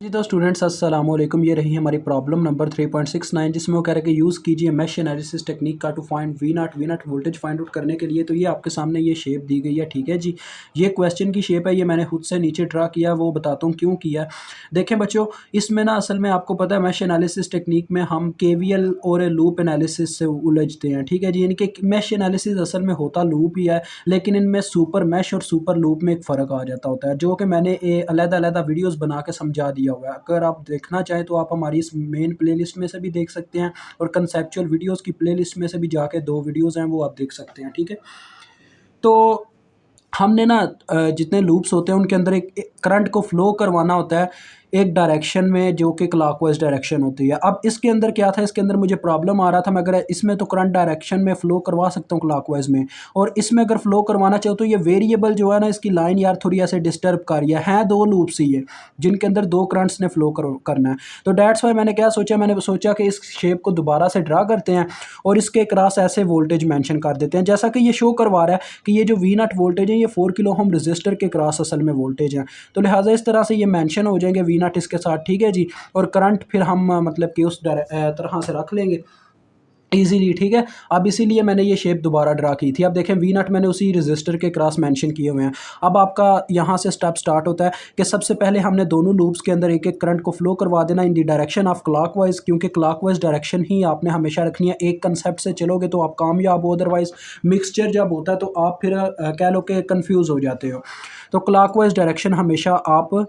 जी तो स्टूडेंट्स अस्सलाम वालेकुम। ये रही हमारी प्रॉब्लम नंबर 3.69 जिसमें वो कह रहे हैं कि यूज़ कीजिए मैश एनालिसिस टेक्निक का to find V naught voltage find out करने के लिए। तो ये आपके सामने ये शेप दी गई है, ठीक है जी। ये क्वेश्चन की शेप है, ये मैंने खुद से नीचे ड्रा किया, वो बताता हूँ क्यों किया। देखें बच्चों, इसमें ना असल में आपको पता है मैश एनालिसिस टेक्निक में हम केवीएल और लूप एनालिसिस से उलझते हैं, ठीक है जी। यानी कि मैश एनालिसिस असल में होता लूप ही है, लेकिन इनमें सुपर मैश और सुपर लूप में एक फ़र्क आ जाता होता है, जो कि मैंने अलग-अलग वीडियोस बना के समझा दिया हुआ है। अगर आप देखना चाहें तो आप हमारी इस मेन प्लेलिस्ट में से भी देख सकते हैं, और कंसेप्चुअल वीडियोस की प्लेलिस्ट में से भी जाके 2 वीडियोस हैं वो आप देख सकते हैं, ठीक है। तो हमने ना जितने लूप्स होते हैं उनके अंदर एक करंट को फ्लो करवाना होता है एक डायरेक्शन में, जो कि क्लॉकवाइज डायरेक्शन होती है। अब इसके अंदर क्या था, इसके अंदर मुझे प्रॉब्लम आ रहा था, मैं अगर इसमें तो करंट डायरेक्शन में फ्लो करवा सकता हूँ क्लॉकवाइज में, और इसमें अगर फ्लो करवाना चाहो तो ये वेरिएबल जो है ना, इसकी लाइन यार थोड़ी ऐसे डिस्टर्ब कर रही है। 2 लूप्स ही है जिनके अंदर 2 करंट्स ने फ्लो करना है। तो डैट्स वाई मैंने क्या सोचा, मैंने सोचा कि इस शेप को दोबारा से ड्रा करते हैं और इसके क्रॉस ऐसे वोल्टेज मेंशन कर देते हैं, जैसा कि ये शो करवा रहा है कि ये जो वी नॉट वोल्टेज है ये 4 किलो ओम रजिस्टर के क्रॉस असल में वोल्टेज है। तो लिहाजा इस तरह से ये मेंशन हो जाएंगे वी नॉट इसके साथ, ठीक है जी। और करंट फिर हम मतलब कि उस तरह से रख लेंगे इजीली, ठीक है। अब इसीलिए मैंने ये शेप दोबारा ड्रा की थी। अब देखें वी नॉट मैंने उसी रजिस्टर के क्रॉस मेंशन किए हुए हैं। अब आपका यहाँ से स्टेप स्टार्ट होता है कि सबसे पहले हमने दोनों लूप्स के अंदर एक एक करंट को फ्लो करवा देना इन दी डायरेक्शन ऑफ क्लॉकवाइज, क्योंकि क्लॉकवाइज डायरेक्शन ही आपने हमेशा रखनी है। एक कंसेप्ट से चलोगे तो आप कामयाब हो, अदरवाइज मिक्सचर जब होता है तो आप फिर कह लो कि कन्फ्यूज़ हो जाते हो। तो क्लॉकवाइज डायरेक्शन हमेशा आप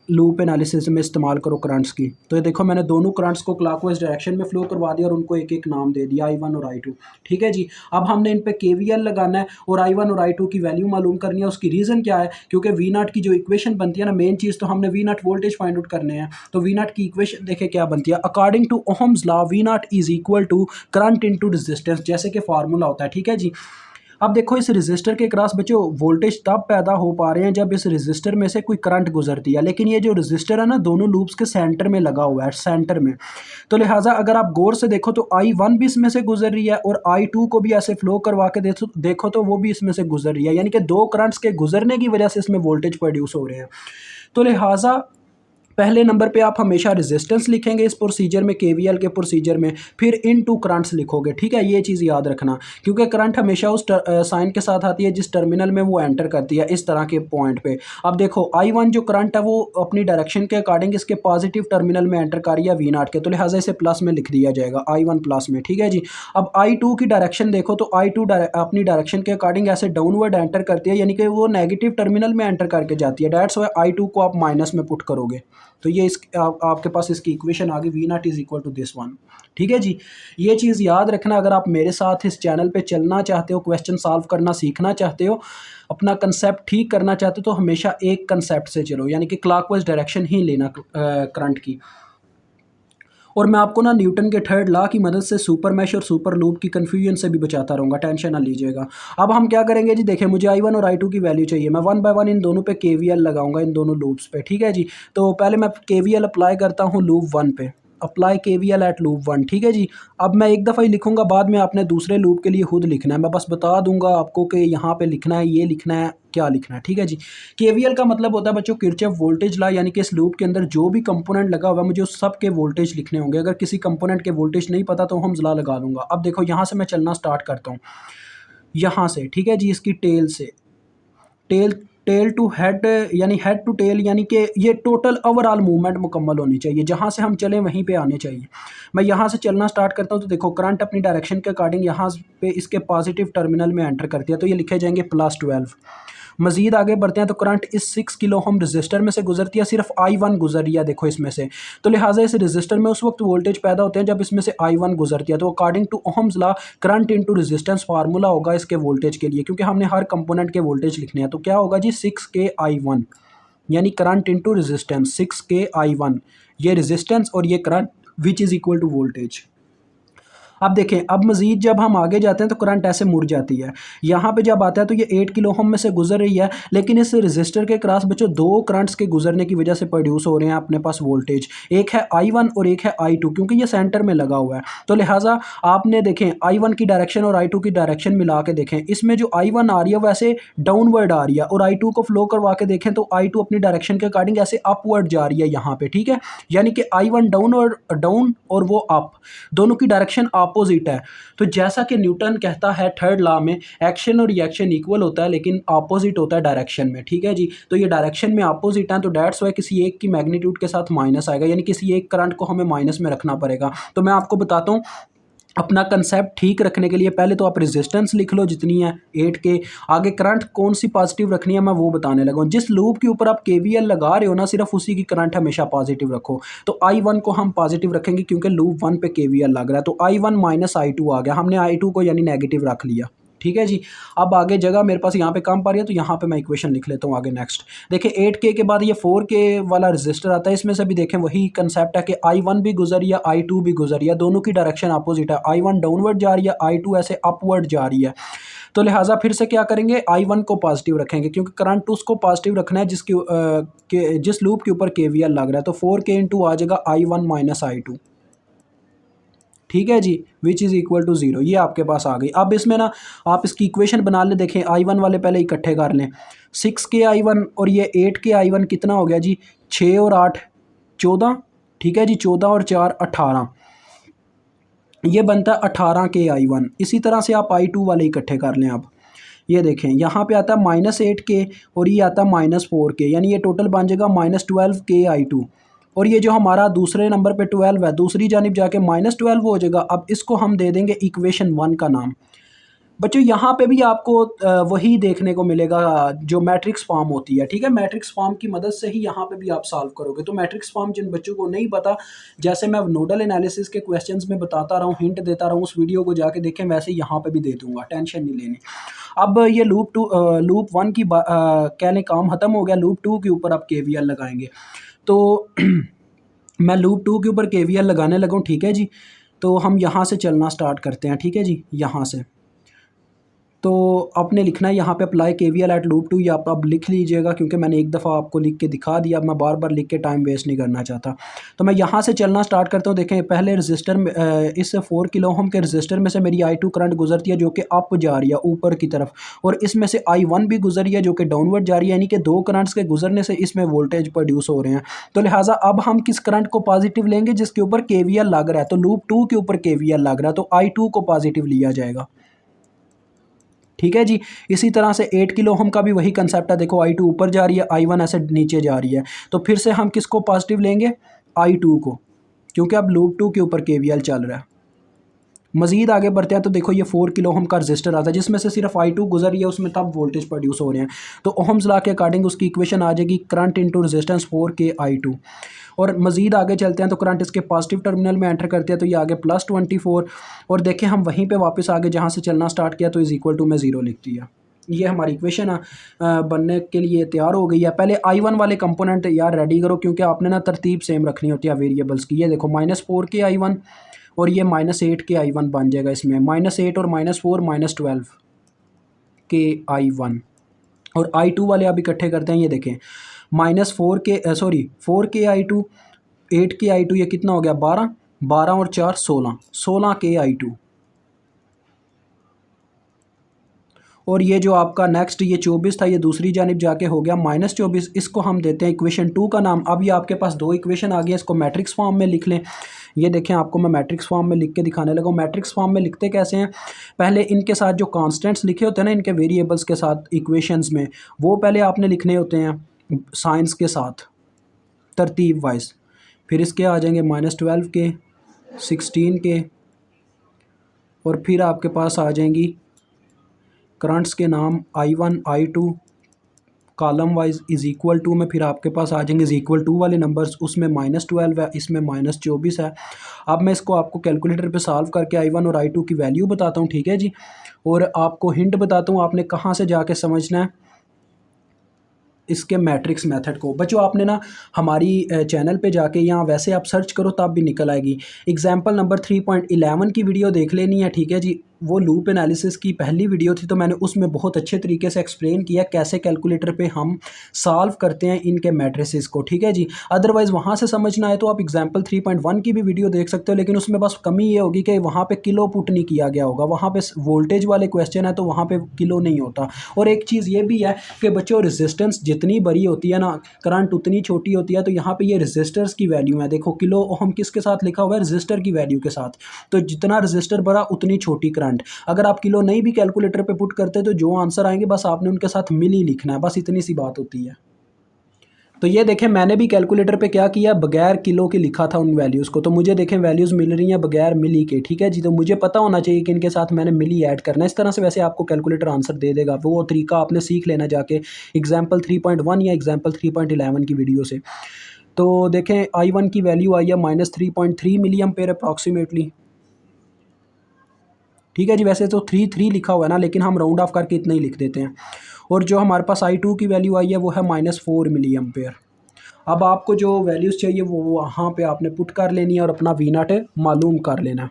लूप एनालिसिस में इस्तेमाल करो करंट्स की। तो ये देखो मैंने दोनों करंट्स को क्लॉकवाइज डायरेक्शन में फ्लो करवा दिया और उनको एक एक नाम दे दिया, I1 और I2, ठीक है जी। अब हमने इन पे KVL लगाना है और I1 और I2 की वैल्यू मालूम करनी है। उसकी रीज़न क्या है, क्योंकि वी नॉट की जो इक्वेशन बनती है ना, मेन चीज़ तो हमने V naught voltage find out करने हैं। तो वी नॉट की इक्वेशन देखे क्या बनती है, according to Ohm's law V naught is equal to current into resistance, जैसे कि फार्मूला होता है, ठीक है जी। अब देखो इस रेजिस्टर के क्रॉस बच्चों वोल्टेज तब पैदा हो पा रहे हैं जब इस रेजिस्टर में से कोई करंट गुजरती है, लेकिन ये जो रेजिस्टर है ना दोनों लूप्स के सेंटर में लगा हुआ है, सेंटर में। तो लिहाजा अगर आप गौर से देखो तो I1 भी इसमें से गुजर रही है और I2 को भी ऐसे फ्लो करवा के देखो तो वो भी इसमें से गुजर रही है, यानी कि 2 करंट्स के गुजरने की वजह से इसमें वोल्टेज प्रोड्यूस हो रहे हैं। तो लिहाजा पहले नंबर पे आप हमेशा रेजिस्टेंस लिखेंगे इस प्रोसीजर में, केवीएल के प्रोसीजर में, फिर इन टू करंट्स लिखोगे, ठीक है। ये चीज़ याद रखना, क्योंकि करंट हमेशा उस साइन के साथ आती है जिस टर्मिनल में वो एंटर करती है, इस तरह के पॉइंट पे। अब देखो I1 जो करंट है वो अपनी डायरेक्शन के अकॉर्डिंग इसके पॉजिटिव टर्मिनल में एंटर कर रही है वी नॉट के, तो लिहाजा इसे प्लस में लिख दिया जाएगा I1 प्लस में, ठीक है जी। अब I2 की डायरेक्शन देखो तो I2 अपनी डायरेक्शन के अकॉर्डिंग ऐसे डाउनवर्ड एंटर करती है, यानी कि वो नेगेटिव टर्मिनल में एंटर करके जाती है। डैट्स वाई I2 को आप माइनस में पुट करोगे, तो ये आपके पास इसकी इक्वेशन आ गई V naught is equal to this one, ठीक है जी। ये चीज़ याद रखना, अगर आप मेरे साथ इस चैनल पे चलना चाहते हो, क्वेश्चन सॉल्व करना सीखना चाहते हो, अपना कंसेप्ट ठीक करना चाहते हो, तो हमेशा एक कंसेप्ट से चलो, यानी कि क्लॉकवाइज डायरेक्शन ही लेना करंट की। और मैं आपको ना न्यूटन के थर्ड लॉ की मदद से सुपर मैश और सुपर लूप की कन्फ्यूजन से भी बचाता रहूँगा, टेंशन ना लीजिएगा। अब हम क्या करेंगे जी, देखें मुझे I1 और I2 की वैल्यू चाहिए, मैं वन बाय वन इन दोनों पे KVL लगाऊंगा, इन दोनों लूप्स पे, ठीक है जी। तो पहले मैं KVL अप्लाई करता हूँ लूप 1 पे, अप्लाई KVL एट लूप 1, ठीक है जी। अब मैं एक दफ़ा ही लिखूंगा, बाद में आपने दूसरे लूप के लिए खुद लिखना है, मैं बस बता दूंगा आपको कि यहाँ पे लिखना है, ये लिखना है, क्या लिखना है, ठीक है जी। केवीएल का मतलब होता है बच्चों किरचॉफ वोल्टेज लॉ, यानी कि इस लूप के अंदर जो भी कंपोनेंट लगा हुआ है मुझे उस सब के वोल्टेज लिखने होंगे। अगर किसी कंपोनेंट के वोल्टेज नहीं पता तो हम लॉ लगा लूंगा। अब देखो यहाँ से मैं चलना स्टार्ट करता हूँ, यहाँ से, ठीक है जी, इसकी टेल से, टेल टेल टू हेड, यानी हेड टू टेल, यानी कि ये टोटल ओवरऑल मूवमेंट मुकम्मल होनी चाहिए, जहाँ से हम चले वहीं पे आने चाहिए। मैं यहाँ से चलना स्टार्ट करता हूँ तो देखो करंट अपनी डायरेक्शन के अकॉर्डिंग यहाँ पे इसके पॉजिटिव टर्मिनल में एंटर करती है, तो ये लिखे जाएंगे +12। मजीद आगे बढ़ते हैं तो करंट इस 6 किलो ओम रजिस्टर में से गुजरती है, सिर्फ I1 गुजर रही है देखो इसमें से, तो लिहाजा इस रजिस्टर में उस वक्त वोल्टेज पैदा होते हैं जब इसमें से I1 गुजरती है। तो according to Ohm's law current into resistance formula होगा इसके वोल्टेज के लिए, क्योंकि हमने हर कंपोनेंट के वोल्टेज लिखने हैं। तो क्या होगा जी, 6K I1, यानी current into resistance 6K I1, ये रेजिस्टेंस और ये current which is equal to voltage. अब देखें, अब मज़ीद जब हम आगे जाते हैं तो करंट ऐसे मुड़ जाती है। यहाँ पे जब आता है तो ये 8 किलो ओम में से गुजर रही है, लेकिन इस रजिस्टर के क्रॉस बच्चों दो करंट्स के गुजरने की वजह से प्रोड्यूस हो रहे हैं अपने पास वोल्टेज, एक है I1 और एक है I2, क्योंकि ये सेंटर में लगा हुआ है। तो लिहाजा आपने देखें I1 की डायरेक्शन और I2 की डायरेक्शन मिला के देखें, इसमें जो I1 आ रही है वैसे डाउनवर्ड आ रही है, और I2 को फ्लो करवा के देखें तो I2 अपनी डायरेक्शन के अकॉर्डिंग ऐसे अपवर्ड जा रही है यहाँ पे, ठीक है। यानी कि I1 डाउन और वो अप, दोनों की डायरेक्शन अपोजिट है। तो जैसा कि न्यूटन कहता है थर्ड लॉ में, एक्शन और रिएक्शन इक्वल होता है लेकिन अपोजिट होता है डायरेक्शन में, ठीक है जी। तो ये डायरेक्शन में अपोजिट है, तो डेट्स वाई किसी एक की मैग्नीट्यूड के साथ माइनस आएगा, यानी किसी एक करंट को हमें माइनस में रखना पड़ेगा। तो मैं आपको बताता हूँ, अपना कंसेप्ट ठीक रखने के लिए पहले तो आप रेजिस्टेंस लिख लो जितनी है 8 के, आगे करंट कौन सी पॉजिटिव रखनी है मैं वो बताने लगा हूँ। जिस लूप के ऊपर आप केवीएल लगा रहे हो ना, सिर्फ उसी की करंट हमेशा पॉजिटिव रखो। तो I1 को हम पॉजिटिव रखेंगे क्योंकि लूप 1 पे केवीएल लग रहा है, तो I1 माइनस I2 आ गया, हमने I2 को यानी नेगेटिव रख लिया, ठीक है जी। अब आगे जगह मेरे पास यहाँ पे कम पा रही है, तो यहाँ पे मैं इक्वेशन लिख लेता हूँ आगे। नेक्स्ट देखिए 8K के बाद ये 4K वाला रजिस्टर आता है, इसमें से भी देखें वही कंसेप्ट है कि I1 भी गुजर रही है, I2 भी गुजर रही है, दोनों की डायरेक्शन अपोजिट है। I1 डाउनवर्ड जा रही है, I2 ऐसे अपवर्ड जा रही है। तो लिहाजा फिर से क्या करेंगे, I1 को पॉजिटिव रखेंगे क्योंकि करंट उसको पॉजिटिव रखना है जिस लूप के ऊपर KVL लग रहा है। तो 4K इंटू आ जाएगा I1 माइनस I2, ठीक है जी, विच इज़ इक्वल टू 0। ये आपके पास आ गई। अब इसमें ना आप इसकी इक्वेशन बना ले, देखें I1 वाले पहले इकट्ठे कर लें। 6K I1 और ये 8K I1 कितना हो गया जी, 6 और 8 14, ठीक है जी, 14 और 4 18, ये बनता है 18K I1। इसी तरह से आप I2 वाले इकट्ठे कर लें। अब ये देखें यहाँ पे आता है -8K और ये आता है -4K, यानी ये टोटल बन जाएगा -12K I2। और ये जो हमारा दूसरे नंबर पे 12 है, दूसरी जानिब जाके -12 हो जाएगा। अब इसको हम दे देंगे इक्वेशन 1 का नाम। बच्चों यहाँ पे भी आपको वही देखने को मिलेगा जो मैट्रिक्स फॉर्म होती है, ठीक है। मैट्रिक्स फॉर्म की मदद से ही यहाँ पे भी आप सॉल्व करोगे। तो मैट्रिक्स फॉर्म जिन बच्चों को नहीं पता, जैसे मैं नोडल एनालिसिस के क्वेश्चंस में बताता रहा हूँ, हिंट देता रहा हूँ, उस वीडियो को जाके देखें, वैसे यहाँ पे भी दे दूंगा, टेंशन नहीं लेनी। अब ये लूप 1 की कह लें काम ख़त्म हो गया। लूप 2 के ऊपर आप KVL लगाएंगे। तो मैं लूप 2 के ऊपर KVL लगाने लगा हूँ, ठीक है जी। तो हम यहाँ से चलना स्टार्ट करते हैं, ठीक है जी। यहाँ से तो आपने लिखना है यहाँ पे अप्लाई KVL एट लूप 2, या आप अब लिख लीजिएगा क्योंकि मैंने एक दफ़ा आपको लिख के दिखा दिया, अब मैं बार बार लिख के टाइम वेस्ट नहीं करना चाहता। तो मैं यहाँ से चलना स्टार्ट करता हूँ। देखें पहले रजिस्टर में इस 4 किलो ओम के रजिस्टर में से मेरी I2 करंट गुजरती है जो कि अप जा रही है ऊपर की तरफ, और इसमें से I1 भी गुजर रही है जो कि डाउनवर्ड जा रही है, यानी कि दो करंट्स के गुजरने से इसमें वोल्टेज प्रोड्यूस हो रहे हैं। तो लिहाजा अब हम किस करंट को पॉजिटिव लेंगे, जिसके ऊपर KVL लग रहा है। तो लूप 2 के ऊपर KVL लग रहा है, तो I2 को पॉजिटिव लिया जाएगा, ठीक है जी। इसी तरह से 8 किलो ओम का भी वही कंसेप्ट है। देखो I2 ऊपर जा रही है, I1 ऐसे नीचे जा रही है, तो फिर से हम किसको पॉजिटिव लेंगे, I2 को, क्योंकि अब लूप 2 के ऊपर KVL चल रहा है। मज़ीद आगे बढ़ते हैं तो देखो ये 4 किलो ओम का रजिस्टर आता है जिसमें से सिर्फ I2 गुजर रही है, उसमें तब वोल्टेज प्रोड्यूस हो रहे हैं। तो ओहम्स लॉ के अकॉर्डिंग उसकी इक्वेशन आ जाएगी current into resistance 4K I2। और मज़ीद आगे चलते हैं तो करंट इसके पॉजिटिव टर्मिनल में एंटर करते हैं, तो ये आगे +24। और देखें हम वहीं पे वापस आगे जहाँ से चलना स्टार्ट किया, तो इज़ इक्वल टू में 0 लिख दिया। ये हमारी इक्वेशन बनने के लिए तैयार हो गई है। पहले I1 वाले कंपोनेंट यार रेडी करो, क्योंकि आपने ना तरतीब सेम रखनी होती है वेरिएबल्स की। ये देखो -4K I1 और ये -8K I1 बन जाएगा। इसमें -8 और -4 -12K I1, और I2 वाले आप इकट्ठे करते हैं। ये देखें -4K I2, 8K I2, ये कितना हो गया 12 और 4 16K I2। और ये जो आपका नेक्स्ट ये 24 था, ये दूसरी जानिब जाके हो गया -24। इसको हम देते हैं इक्वेशन 2 का नाम। अब ये आपके पास दो इक्वेशन आ गई, इसको मैट्रिक्स फॉर्म में लिख लें। ये देखें आपको मैं मैट्रिक्स फॉर्म में लिख के दिखाने लगा हूँ। मैट्रिक्स फॉर्म में लिखते कैसे हैं, पहले इनके साथ जो कांस्टेंट्स लिखे होते हैं ना, इनके वेरिएबल्स के साथ इक्वेशंस में, वो पहले आपने लिखने होते हैं साइंस के साथ तरतीब वाइज। फिर इसके आ जाएंगे -12K, 16K, और फिर आपके पास आ जाएंगी करंट्स के नाम I1 I2 column wise is equal to में। फिर आपके पास आ जाएंगे इज़ इक्वल टू वाले नंबर्स, उसमें -12 है, इसमें -24 है। अब मैं इसको आपको कैलकुलेटर पे सॉल्व करके I1 और I2 की वैल्यू बताता हूँ, ठीक है जी। और आपको हिंट बताता हूँ, आपने कहाँ से जाके समझना है। इसके मैट्रिक्स मेथड को। बच्चों आपने ना हमारी चैनल पे जाके यहाँ वैसे आप सर्च करो तब भी निकल आएगी। एग्जाम्पल नंबर 3.11 की वीडियो देख लेनी है, ठीक है जी। वो लूप एनालिसिस की पहली वीडियो थी, तो मैंने उसमें बहुत अच्छे तरीके से एक्सप्लेन किया कैसे कैलकुलेटर पे हम सॉल्व करते हैं इनके मैट्रिसेस को, ठीक है जी। अदरवाइज़ वहाँ से समझना है तो आप एग्जाम्पल 3.1 की भी वीडियो देख सकते हो, लेकिन उसमें बस कमी ये होगी कि वहाँ पे किलो पुट नहीं किया गया होगा। वहाँ पे वोल्टेज वाले क्वेश्चन है तो वहाँ पे किलो नहीं होता। और एक चीज़ ये भी है कि बच्चों रेजिस्टेंस जितनी बड़ी होती है ना, करंट उतनी छोटी होती है। तो यहाँ पे ये रेजिस्टर्स की वैल्यू है, देखो किलो ओम किसके साथ लिखा हुआ है, रेजिस्टर की वैल्यू के साथ। तो जितना रेजिस्टर बड़ा उतनी छोटी करंट। अगर आप किलो नहीं भी कैलकुलेटर पे पुट करते तो जो आंसर आएंगे बस आपने उनके साथ मिली लिखना है, बस इतनी सी बात होती है। तो ये देखें मैंने भी कैलकुलेटर पे क्या किया, बगैर किलो के लिखा था उन वैल्यूज़ को। तो मुझे देखें वैल्यूज़ मिल रही हैं बगैर मिली के, ठीक है जी। तो मुझे पता होना चाहिए कि इनके साथ मैंने मिली ऐड करना है। इस तरह से वैसे आपको कैलकुलेटर आंसर दे देगा, वो तरीका आपने सीख लेना जाके एग्जाम्पल 3.1 या एग्जाम्पल 3.11 की वीडियो से। तो देखें I1 की वैल्यू आई है -3.3 मिली एम्पेयर अप्रॉक्सीमेटली, ठीक है जी। वैसे तो 3 लिखा हुआ है ना, लेकिन हम राउंड ऑफ करके इतना ही लिख देते हैं। और जो हमारे पास I2 की वैल्यू आई है वो है -4 मिली एम्पेयर। अब आपको जो वैल्यूज़ चाहिए वो वहाँ पे आपने पुट कर लेनी है और अपना V0 मालूम कर लेना।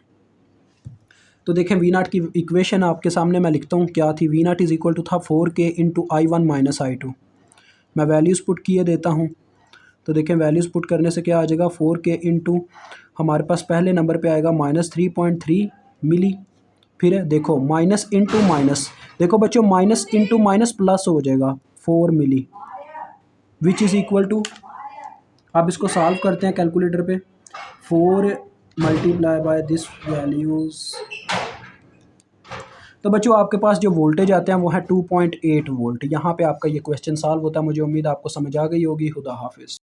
तो देखें V0 की इक्वेशन आपके सामने मैं लिखता हूँ क्या थी। V0 इज़ इक्वल टू था 4K into I1 minus I2। मैं वैल्यूज़ पुट किए देता हूँ। तो देखें वैल्यूज़ पुट करने से क्या आ जाएगा, 4K इंटू हमारे पास पहले नंबर पे आएगा -3.3 मिली। फिर देखो माइनस इंटू माइनस, देखो बच्चों माइनस इंटू माइनस प्लस हो जाएगा 4 मिली, विच इज़ इक्वल टू, अब इसको सॉल्व करते हैं कैलकुलेटर पे। 4 मल्टीप्लाई बाय दिस वैल्यूज़। तो बच्चों आपके पास जो वोल्टेज आते हैं वो है 2.8 वोल्ट। यहाँ पे आपका ये क्वेश्चन सॉल्व होता है। मुझे उम्मीद आपको समझ आ गई होगी। खुदा हाफिज़।